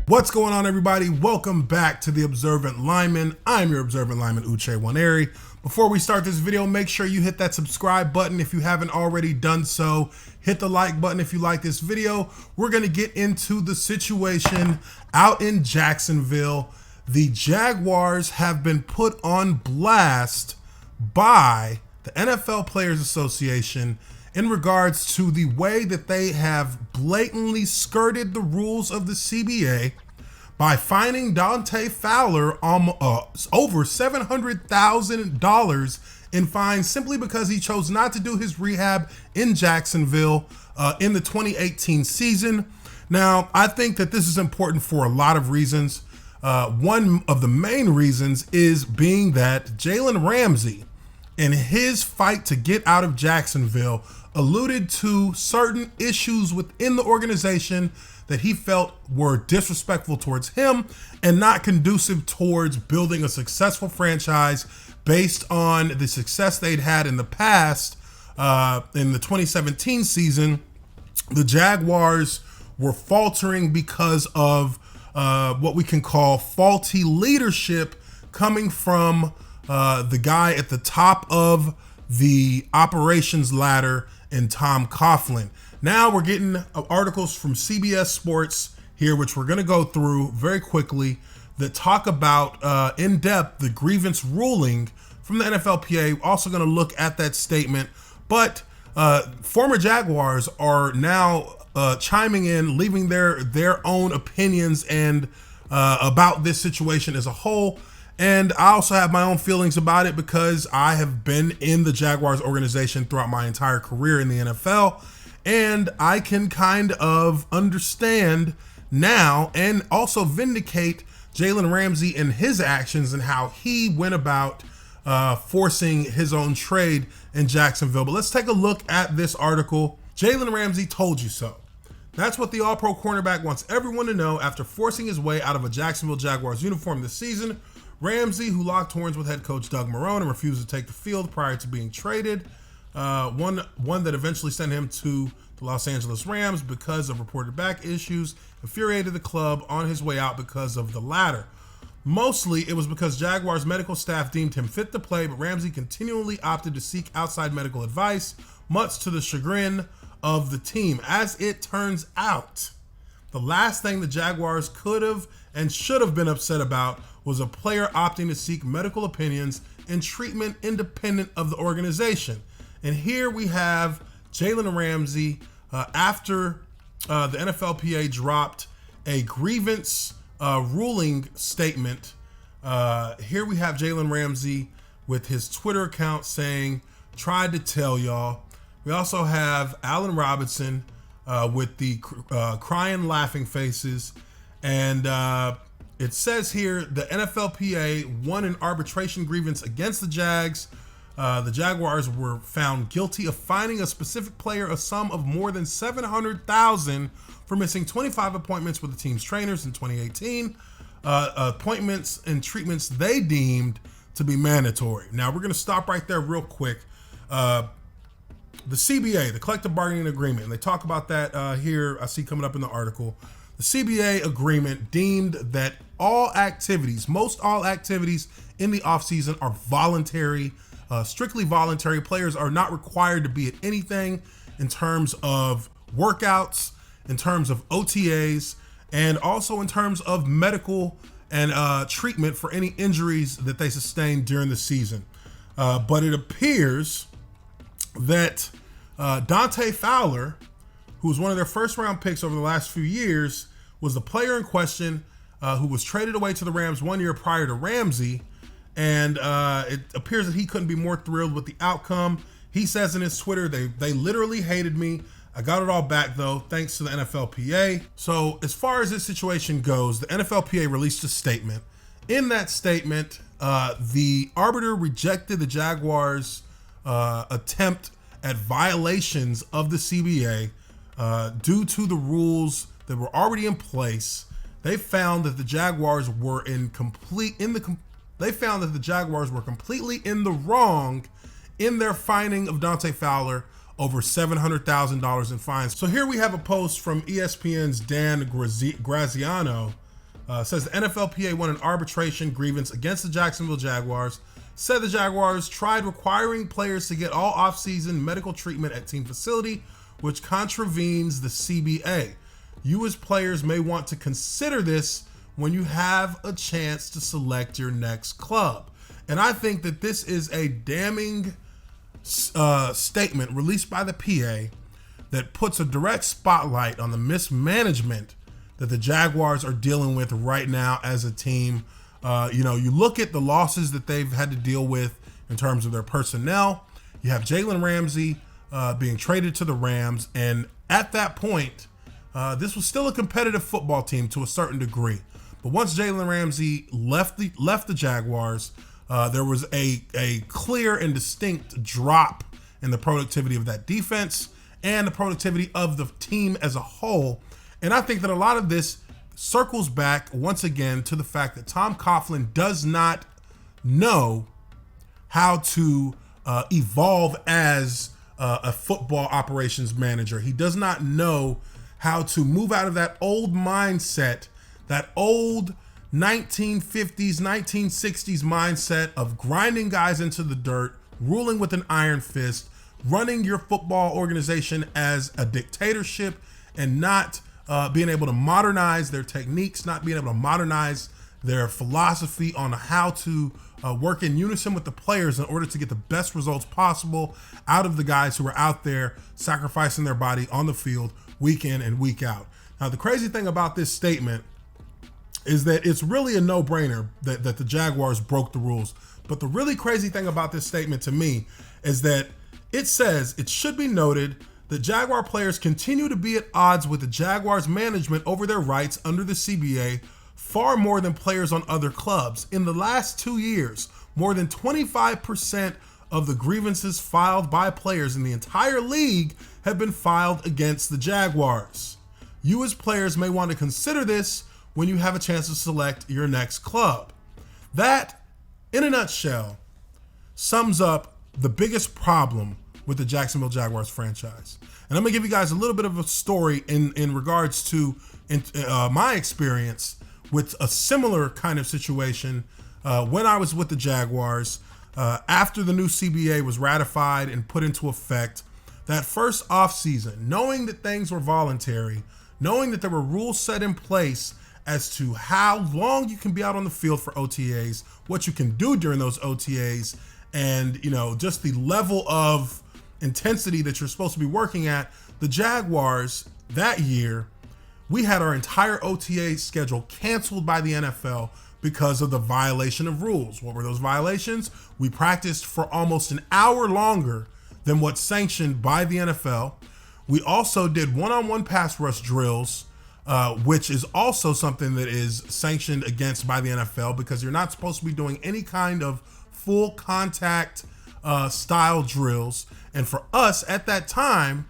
What's going on, everybody? Welcome back to the Observant Lineman. I'm your Observant Lineman, Uche Nwaneri. Before we start this video, make sure you hit that subscribe button if you haven't already done so. Hit the like button if you like this video. We're going to get into the situation out in Jacksonville. The Jaguars have been put on blast by the NFL Players Association in regards to the way that they have blatantly skirted the rules of the CBA by fining Dante Fowler over $700,000 in fines simply because he chose not to do his rehab in Jacksonville in the 2018 season. Now, I think that this is important for a lot of reasons. One of the main reasons is being that Jalen Ramsey, in his fight to get out of Jacksonville, alluded to certain issues within the organization that he felt were disrespectful towards him and not conducive towards building a successful franchise based on the success they'd had in the past. In the 2017 season, the Jaguars were faltering because of what we can call faulty leadership coming from the guy at the top of the operations ladder in Tom Coughlin. Now we're getting articles from CBS Sports here, which we're going to go through very quickly, that talk about in depth the grievance ruling from the NFLPA. Also going to look at that statement, but former Jaguars are now chiming in, leaving their own opinions and about this situation as a whole. And I also have my own feelings about it because I have been in the Jaguars organization throughout my entire career in the NFL. And I can kind of understand now and also vindicate Jalen Ramsey and his actions and how he went about forcing his own trade in Jacksonville. But let's take a look at this article. Jalen Ramsey told you so. That's what the All-Pro cornerback wants everyone to know after forcing his way out of a Jacksonville Jaguars uniform this season. Ramsey, who locked horns with head coach Doug Marrone and refused to take the field prior to being traded, one that eventually sent him to the Los Angeles Rams because of reported back issues, infuriated the club on his way out because of the latter. Mostly, it was because Jaguars medical staff deemed him fit to play, but Ramsey continually opted to seek outside medical advice, much to the chagrin of the team. As it turns out, the last thing the Jaguars could have and should have been upset about was a player opting to seek medical opinions and treatment independent of the organization. And here we have Jalen Ramsey after the NFLPA dropped a grievance ruling statement. Here we have Jalen Ramsey with his Twitter account saying, "Tried to tell y'all." We also have Allen Robinson with the crying, laughing faces. And it says here the NFLPA won an arbitration grievance against the Jags. The Jaguars were found guilty of fining a specific player a sum of more than $700,000 for missing 25 appointments with the team's trainers in 2018. Appointments and treatments they deemed to be mandatory. Now we're going to stop right there real quick. The CBA, the collective bargaining agreement, and they talk about that here. I see coming up in the article. The CBA agreement deemed that most all activities in the offseason are voluntary, strictly voluntary. Players are not required to be at anything in terms of workouts, in terms of OTAs, and also in terms of medical and treatment for any injuries that they sustained during the season. But it appears that Dante Fowler, who was one of their first round picks over the last few years, was the player in question who was traded away to the Rams 1 year prior to Ramsey. And it appears that he couldn't be more thrilled with the outcome. He says in his Twitter, they literally hated me. I got it all back, though, thanks to the NFLPA. So as far as this situation goes, the NFLPA released a statement. In that statement, the arbiter rejected the Jaguars' attempt at violations of the CBA due to the rules that were already in place. They found that the Jaguars were completely in the wrong in their fining of Dante Fowler over $700,000 in fines. So here we have a post from ESPN's Dan Graziano. Says the NFLPA won an arbitration grievance against the Jacksonville Jaguars. Said the Jaguars tried requiring players to get all offseason medical treatment at team facility, which contravenes the CBA. You as players may want to consider this when you have a chance to select your next club. And I think that this is a damning statement released by the PA that puts a direct spotlight on the mismanagement that the Jaguars are dealing with right now as a team. You look at the losses that they've had to deal with in terms of their personnel. You have Jalen Ramsey being traded to the Rams, and at that point, this was still a competitive football team to a certain degree. But once Jalen Ramsey left the Jaguars, there was a clear and distinct drop in the productivity of that defense and the productivity of the team as a whole. And I think that a lot of this circles back once again to the fact that Tom Coughlin does not know how to evolve as a football operations manager. He does not know how to move out of that old mindset, that old 1950s, 1960s mindset of grinding guys into the dirt, ruling with an iron fist, running your football organization as a dictatorship, and not being able to modernize their techniques, not being able to modernize their philosophy on how to work in unison with the players in order to get the best results possible out of the guys who are out there sacrificing their body on the field week in and week out. Now, the crazy thing about this statement is that it's really a no-brainer that the Jaguars broke the rules. But the really crazy thing about this statement to me is that it says it should be noted that Jaguar players continue to be at odds with the Jaguars management over their rights under the CBA far more than players on other clubs. In the last 2 years, more than 25% of the grievances filed by players in the entire league have been filed against the Jaguars. You as players may want to consider this when you have a chance to select your next club. That, in a nutshell, sums up the biggest problem with the Jacksonville Jaguars franchise. And I'm gonna give you guys a little bit of a story in regards to my experience with a similar kind of situation when I was with the Jaguars. After the new CBA was ratified and put into effect, that first offseason, knowing that things were voluntary, knowing that there were rules set in place as to how long you can be out on the field for OTAs, what you can do during those OTAs, and just the level of intensity that you're supposed to be working at, the Jaguars that year, we had our entire OTA schedule canceled by the NFL because of the violation of rules. What were those violations? We practiced for almost an hour longer than what's sanctioned by the NFL. We also did one-on-one pass rush drills, which is also something that is sanctioned against by the NFL because you're not supposed to be doing any kind of full contact style drills. And for us at that time,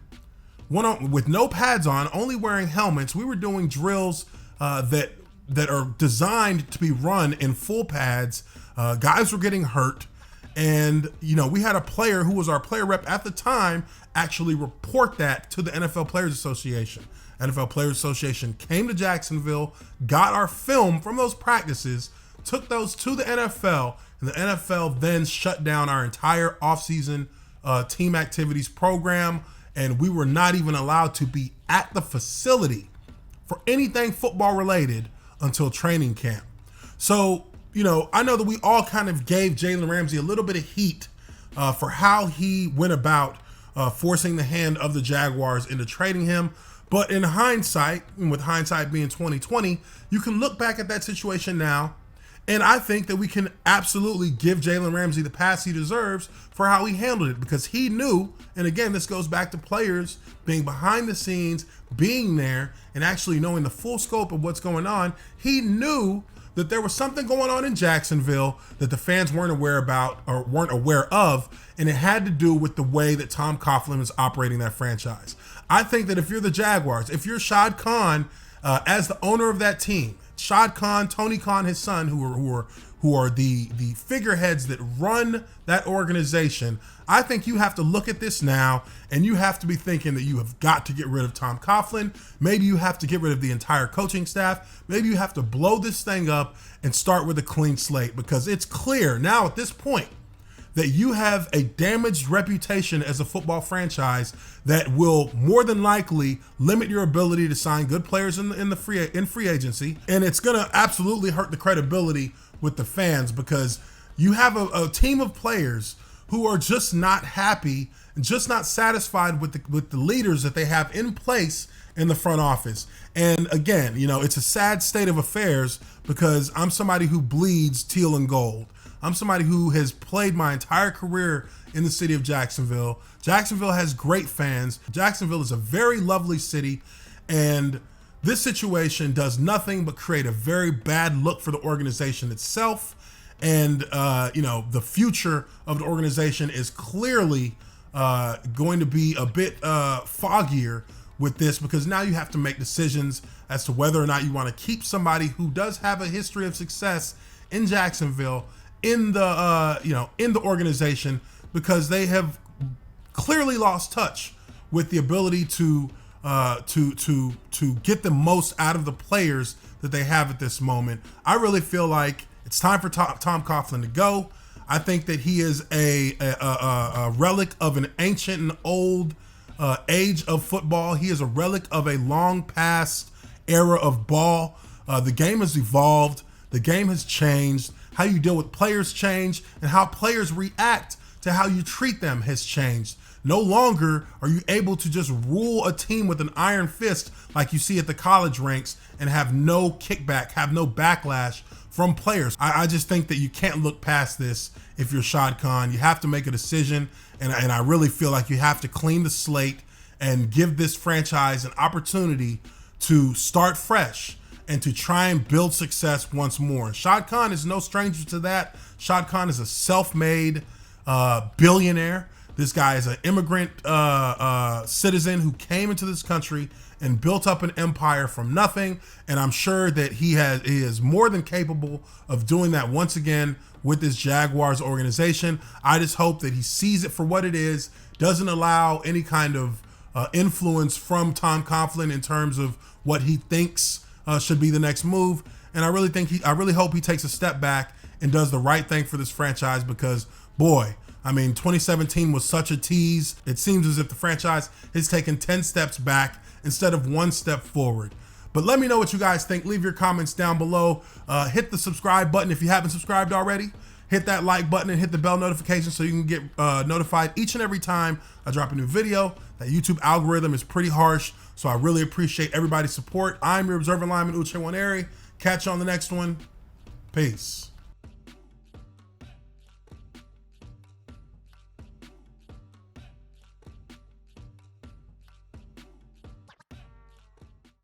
with no pads on, only wearing helmets, we were doing drills that are designed to be run in full pads. Guys were getting hurt. And, we had a player who was our player rep at the time actually report that to the NFL Players Association. NFL Players Association came to Jacksonville, got our film from those practices, took those to the NFL, and the NFL then shut down our entire offseason team activities program, and we were not even allowed to be at the facility for anything football related until training camp. So, I know that we all kind of gave Jalen Ramsey a little bit of heat for how he went about forcing the hand of the Jaguars into trading him. But in hindsight, and with hindsight being 2020, you can look back at that situation now, and I think that we can absolutely give Jalen Ramsey the pass he deserves for how he handled it, because he knew, and again, this goes back to players being behind the scenes, being there, and actually knowing the full scope of what's going on. He knew that there was something going on in Jacksonville that the fans weren't aware about or weren't aware of, and it had to do with the way that Tom Coughlin is operating that franchise. I think that if you're the Jaguars, if you're Shad Khan as the owner of that team, Shad Khan, Tony Khan, his son, who who are the figureheads that run that organization, I think you have to look at this now and you have to be thinking that you have got to get rid of Tom Coughlin. Maybe you have to get rid of the entire coaching staff. Maybe you have to blow this thing up and start with a clean slate, because it's clear now at this point that you have a damaged reputation as a football franchise that will more than likely limit your ability to sign good players in free agency, and it's going to absolutely hurt the credibility with the fans, because you have a team of players who are just not happy and just not satisfied with the leaders that they have in place in the front office. And again, it's a sad state of affairs, because I'm somebody who bleeds teal and gold. I'm somebody who has played my entire career in the city of Jacksonville. Jacksonville has great fans. Jacksonville is a very lovely city, and this situation does nothing but create a very bad look for the organization itself. And, the future of the organization is clearly going to be a bit foggier with this, because now you have to make decisions as to whether or not you want to keep somebody who does have a history of success in Jacksonville in the organization, because they have clearly lost touch with the ability to get the most out of the players that they have at this moment. I really feel like it's time for Tom Coughlin to go. I think that he is a relic of an ancient and old age of football. He is a relic of a long past era of ball. The game has evolved. The game has changed. How you deal with players change, and how players react to how you treat them has changed. No longer are you able to just rule a team with an iron fist like you see at the college ranks and have no kickback, have no backlash from players. I just think that you can't look past this if you're Shad Khan. You have to make a decision, and I really feel like you have to clean the slate and give this franchise an opportunity to start fresh and to try and build success once more. Shad Khan is no stranger to that. Shad Khan is a self-made billionaire. This guy is an immigrant citizen who came into this country and built up an empire from nothing. And I'm sure that he is more than capable of doing that once again with this Jaguars organization. I just hope that he sees it for what it is, doesn't allow any kind of influence from Tom Coughlin in terms of what he thinks should be the next move. And I really hope he takes a step back and does the right thing for this franchise, because boy, 2017 was such a tease. It seems as if the franchise has taken 10 steps back instead of 1 step forward. But let me know what you guys think. Leave your comments down below. Hit the subscribe button if you haven't subscribed already. Hit that like button and hit the bell notification so you can get notified each and every time I drop a new video. That YouTube algorithm is pretty harsh, so I really appreciate everybody's support. I'm your observant lineman, Uche Nwaneri. Catch you on the next one. Peace.